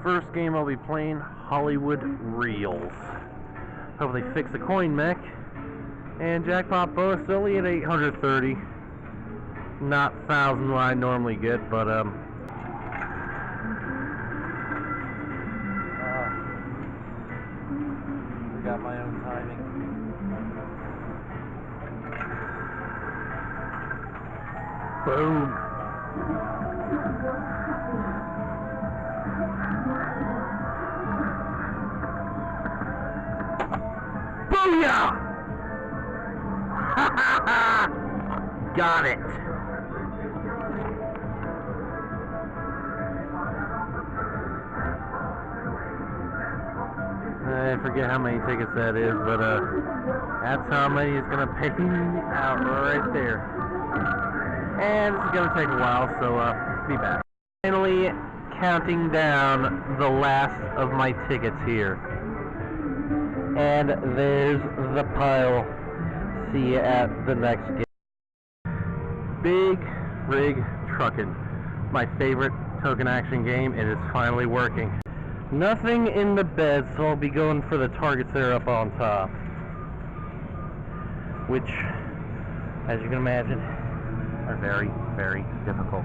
First game I'll be playing, Hollywood Reels. Hope they fix the coin mech. And jackpot bonus only at 830. Not 1,000 what I normally get, but got my own timing. Boom. Booyah! Got it. I forget how many tickets that is, but that's how many it's gonna pay out right there. And this is gonna take a while, so be back. Finally counting down the last of my tickets here. And there's the pile. See you at the next game. Big Rig Truckin, my favorite token action game. It is finally working. Nothing in the bed, so I'll be going for the targets that are up on top, which, as you can imagine, are very, very difficult.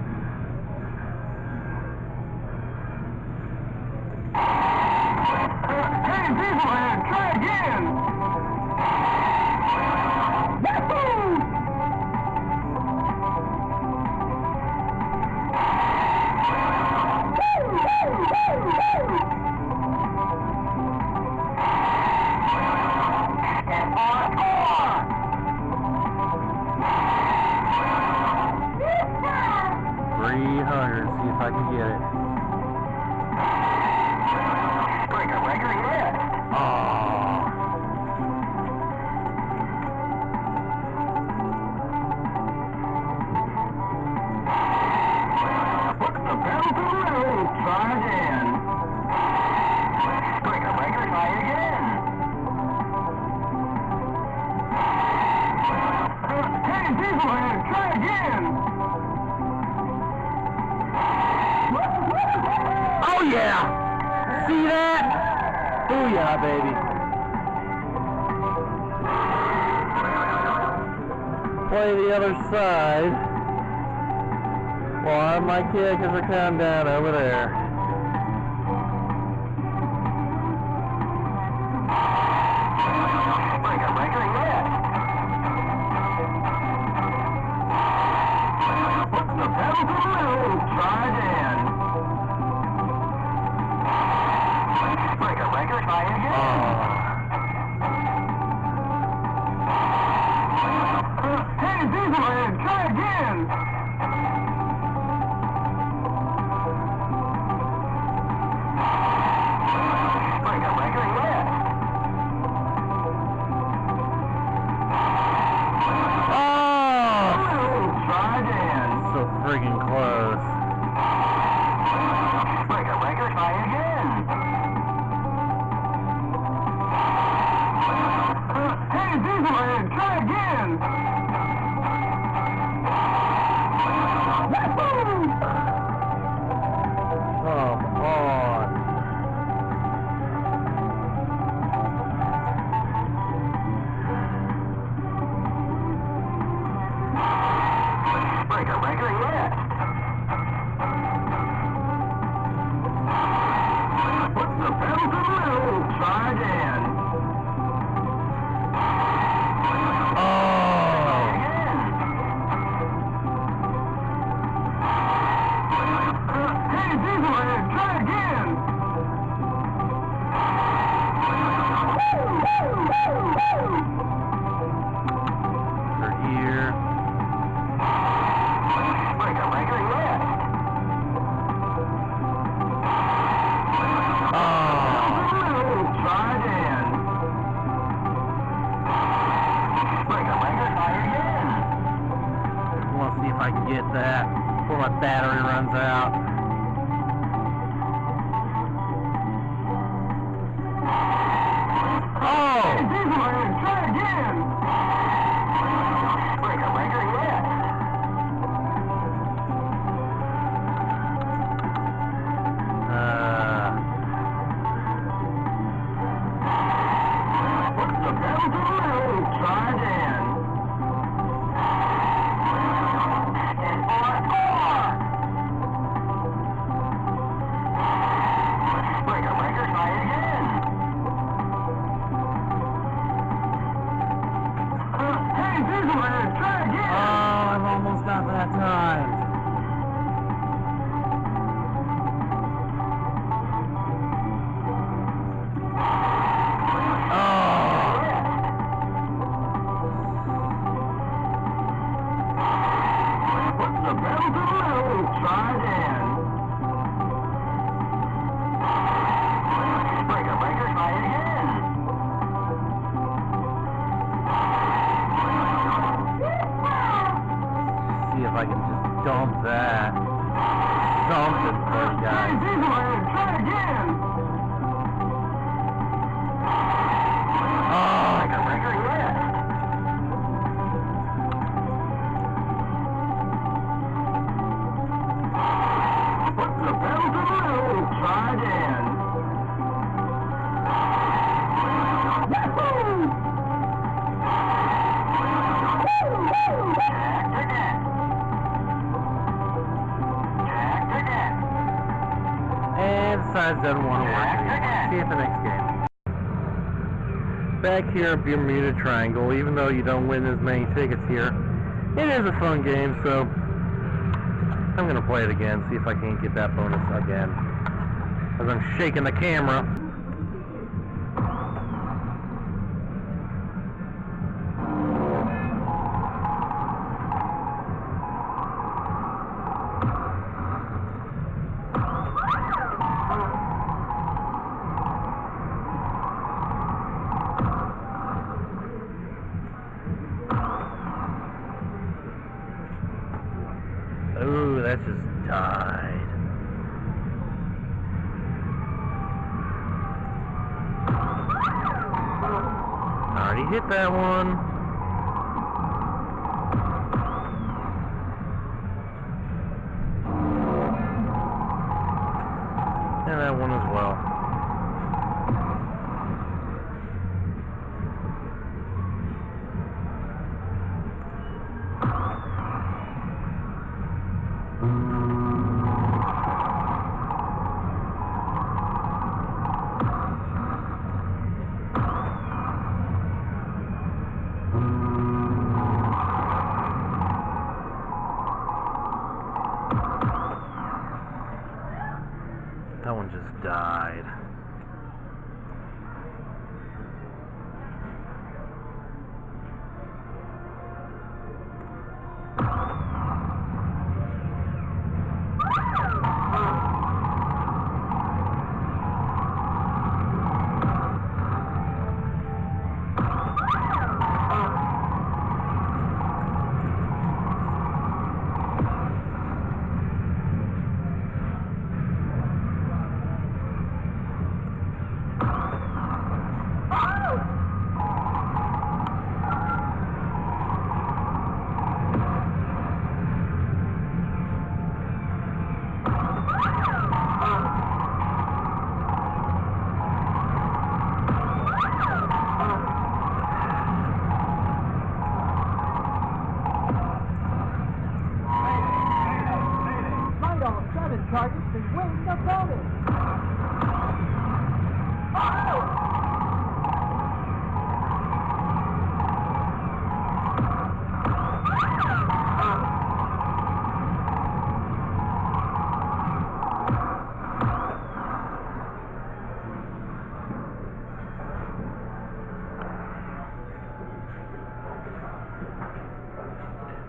Hey, people, try again! Woohoo! And encore! 300, see if I can get it. Break a record hit! Put the pedal to the metal, try again. Break a record, try again. Hey, people, try again. Oh yeah! See that? Booyah, baby. Play the other side. Well, my kickers are counting down over there. Break a record hit. Put the pedal to the metal, try again. Break a record, try again. Hey, Dieselhead, try again. Break a record hit. Try again. So friggin' close. Break a record, try again. Hey, Dieselhead, try again. Woohoo! Come on. Break a record hit. Put the pedal to the metal, try again. Again. Hey, Dieselhead, try again. They're here. Break a record hit. Try again. Break a record, try again. I want to see if I can get that before my battery runs out. Hey, Dieselhead, try again. Break a record hit. I can just dump that. Something for you guys. Try again. Oh, Like a record yet. Put the pedal to the metal. Try again. Woohoo! and decides doesn't want to work anymore. See you at the next game. Back here in Bermuda Triangle, even though you don't win as many tickets here, it is a fun game, so I'm going to play it again, see if I can't get that bonus again. As I'm shaking the camera. Ooh, that just died. Already hit that one. And that one as well. That one just died. Targets and win the bonus.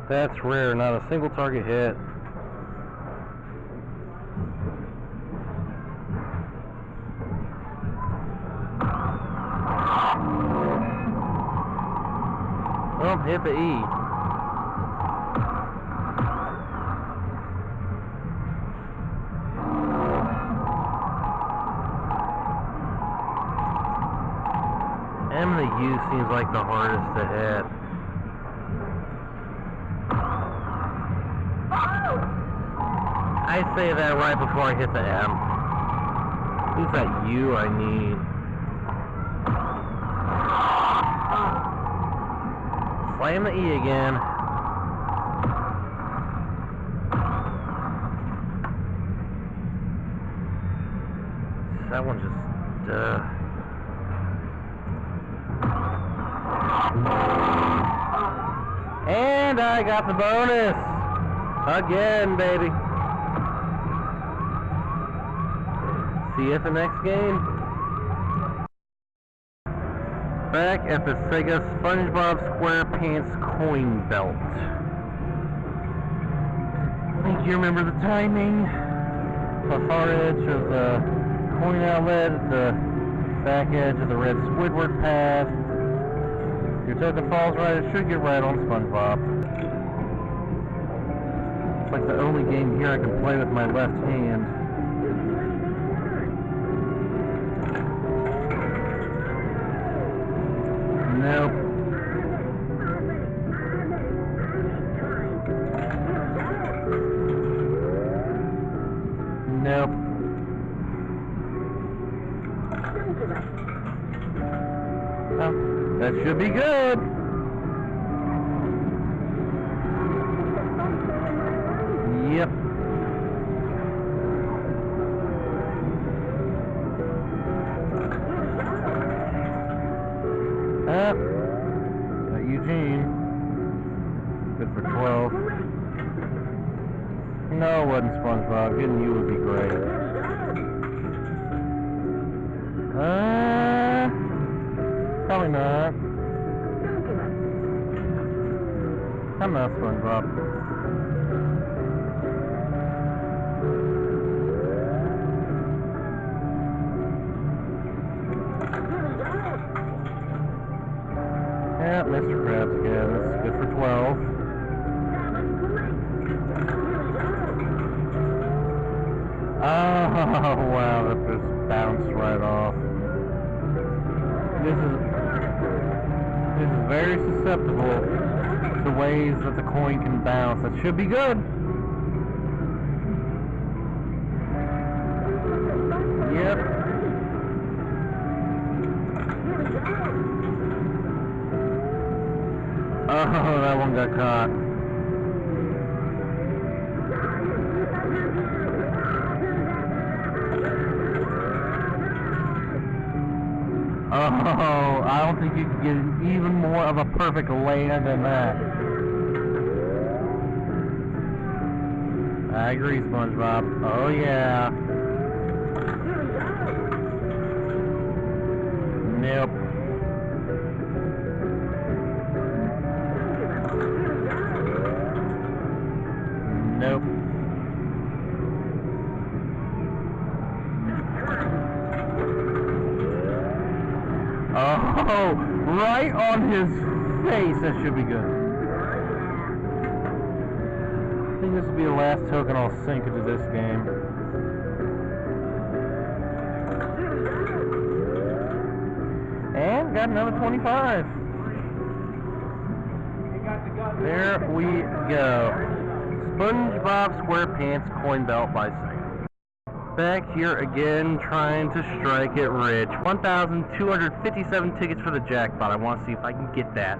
That's rare, not a single target hit. Oh, hit the E. M and the U seems like the hardest to hit. I say that right before I hit the M. Who's that U I need? Slam the E again. That one just, And I got the bonus! Again, baby. See you at the next game. Back at the Sega SpongeBob SquarePants coin belt. I think you remember the timing. The far edge of the coin outlet, the back edge of the red Squidward path. If your token falls right, it should get right on SpongeBob. It's like the only game here I can play with my left hand. Nope. Nope. Oh, that should be good. Yep. Eugene. Good for 12. No, it wasn't SpongeBob. Getting you would be great. Probably not. I'm not SpongeBob. Yeah, Mr. Krabs again. This is good for 12. Oh, wow, that just bounced right off. This is very susceptible to ways that the coin can bounce. That should be good. Yep. Oh, that one got caught. Oh, I don't think you could get even more of a perfect land than that. I agree, SpongeBob. Oh, yeah. Nope. Nope. Oh, right on his face. That should be good. I think this will be the last token I'll sink into this game. And got another 25. There we go. SpongeBob SquarePants coin belt by Sega. Back here again, trying to strike it rich. 1,257 tickets for the jackpot. I want to see if I can get that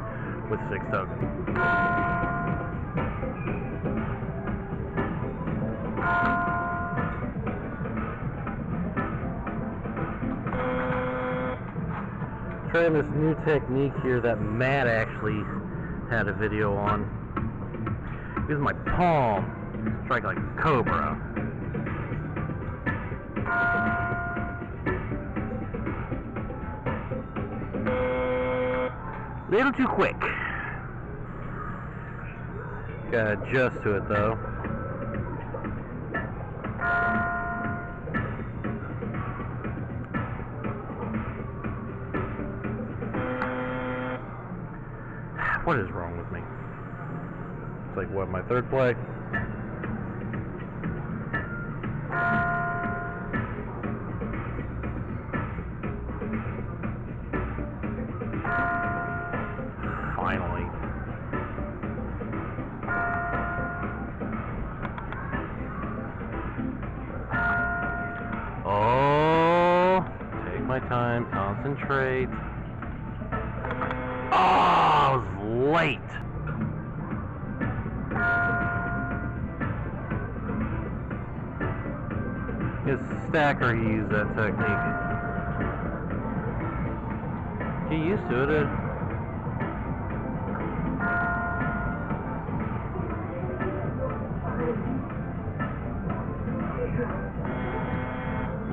with 6 tokens. Trying this new technique here that Matt actually had a video on. Use my palm, strike like a cobra. Little too quick. Gotta adjust to it though. What is wrong with me? It's like, what, my third play? Finally. Oh, take my time, concentrate. Oh, I was late. His stacker used that technique. Get used to it.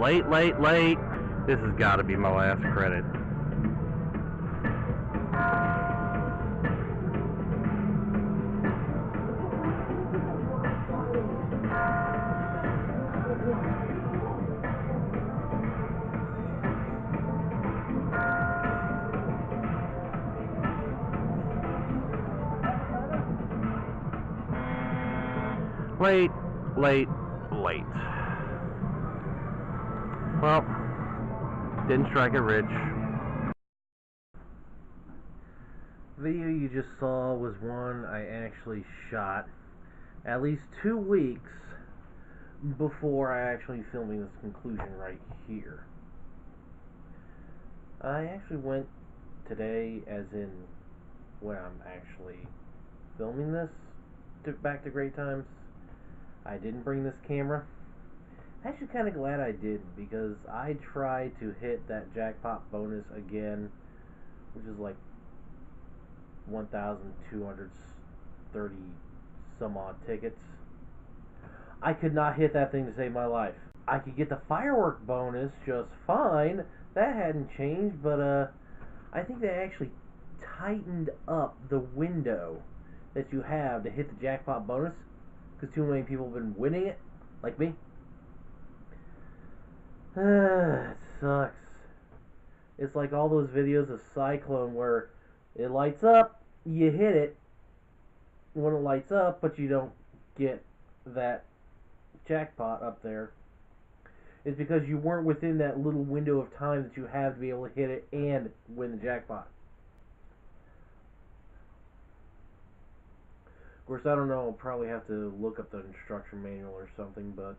Late, late, late. This has got to be my last credit. Late, late, late. Well, didn't strike it rich. Video you just saw was one I actually shot at least 2 weeks before I actually filming this conclusion right here. I actually went today, as in when I'm actually filming this, back to Greatimes. I didn't bring this camera. I'm actually kind of glad I did, because I tried to hit that jackpot bonus again, which is like 1,230 some odd tickets. I could not hit that thing to save my life. I could get the firework bonus just fine. That hadn't changed, but I think they actually tightened up the window that you have to hit the jackpot bonus, because too many people have been winning it, like me. It sucks. It's like all those videos of Cyclone where it lights up, you hit it when it lights up, but you don't get that jackpot up there. It's because you weren't within that little window of time that you have to be able to hit it and win the jackpot. Of course, I don't know, I'll probably have to look up the instruction manual or something, but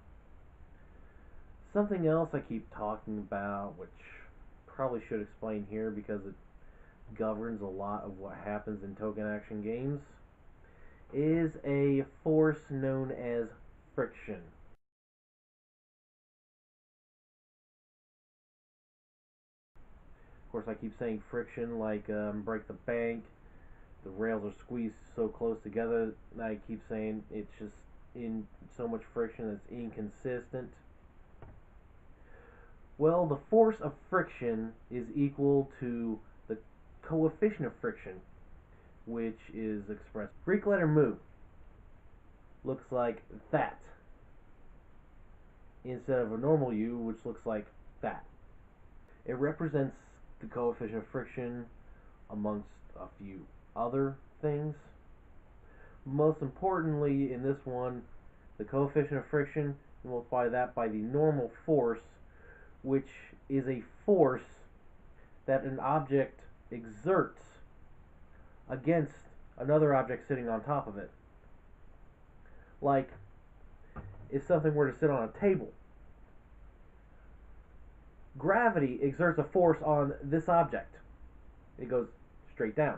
something else I keep talking about, which probably should explain here because it governs a lot of what happens in token action games, is a force known as friction. Of course, I keep saying friction like break the bank. The rails are squeezed so close together, and I keep saying it's just in so much friction that's inconsistent. Well, the force of friction is equal to the coefficient of friction, which is expressed. Greek letter mu looks like that, instead of a normal U, which looks like that. It represents the coefficient of friction amongst a few other things. Most importantly, in this one, the coefficient of friction, you multiply that by the normal force, which is a force that an object exerts against another object sitting on top of it. Like, if something were to sit on a table, gravity exerts a force on this object. It goes straight down.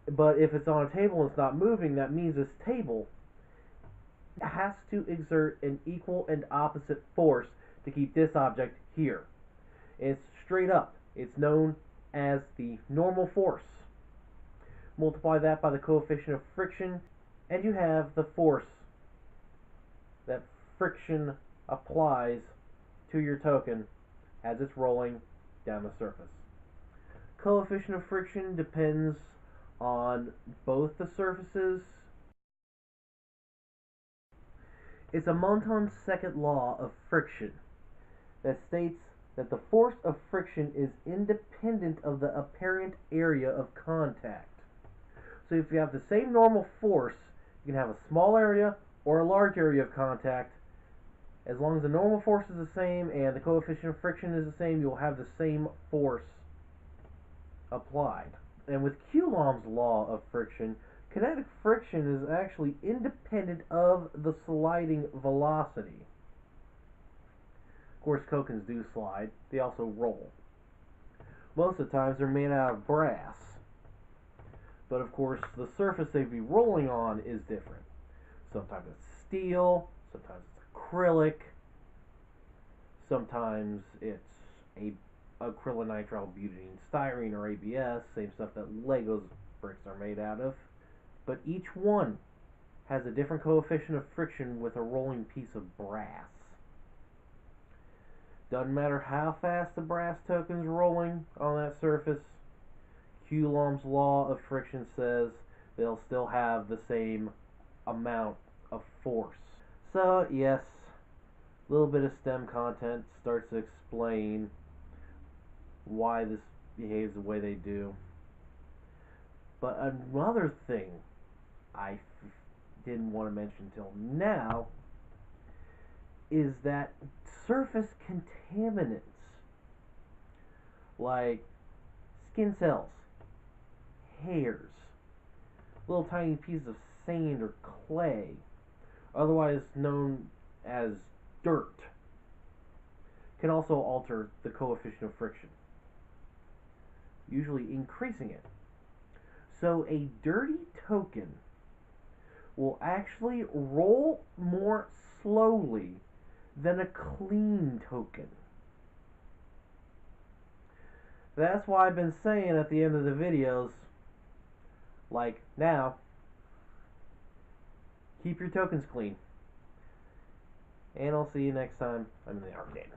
But if it's on a table and it's not moving, that means this table has to exert an equal and opposite force to keep this object here. It's straight up. It's known as the normal force. Multiply that by the coefficient of friction, and you have the force that friction applies to your token as it's rolling down the surface. Coefficient of friction depends on both the surfaces. It's a Monton's second law of friction that states that the force of friction is independent of the apparent area of contact. So if you have the same normal force, you can have a small area or a large area of contact. As long as the normal force is the same and the coefficient of friction is the same, you'll have the same force applied. And with Coulomb's law of friction, kinetic friction is actually independent of the sliding velocity. Of course, tokens do slide. They also roll. Most of the times they're made out of brass. But of course, the surface they'd be rolling on is different. Sometimes it's steel, sometimes it's acrylic, sometimes it's acrylonitrile butadiene styrene or ABS, same stuff that Legos bricks are made out of. But each one has a different coefficient of friction with a rolling piece of brass. Doesn't matter how fast the brass token's rolling on that surface, Coulomb's law of friction says they'll still have the same amount of force. So yes, a little bit of STEM content starts to explain why this behaves the way they do. But another thing I didn't want to mention until now is that surface contaminants like skin cells, hairs, little tiny pieces of sand or clay, otherwise known as dirt, can also alter the coefficient of friction, usually increasing it. So a dirty token will actually roll more slowly than a clean token. That's why I've been saying at the end of the videos, like now, keep your tokens clean. And I'll see you next time I'm in the arcade.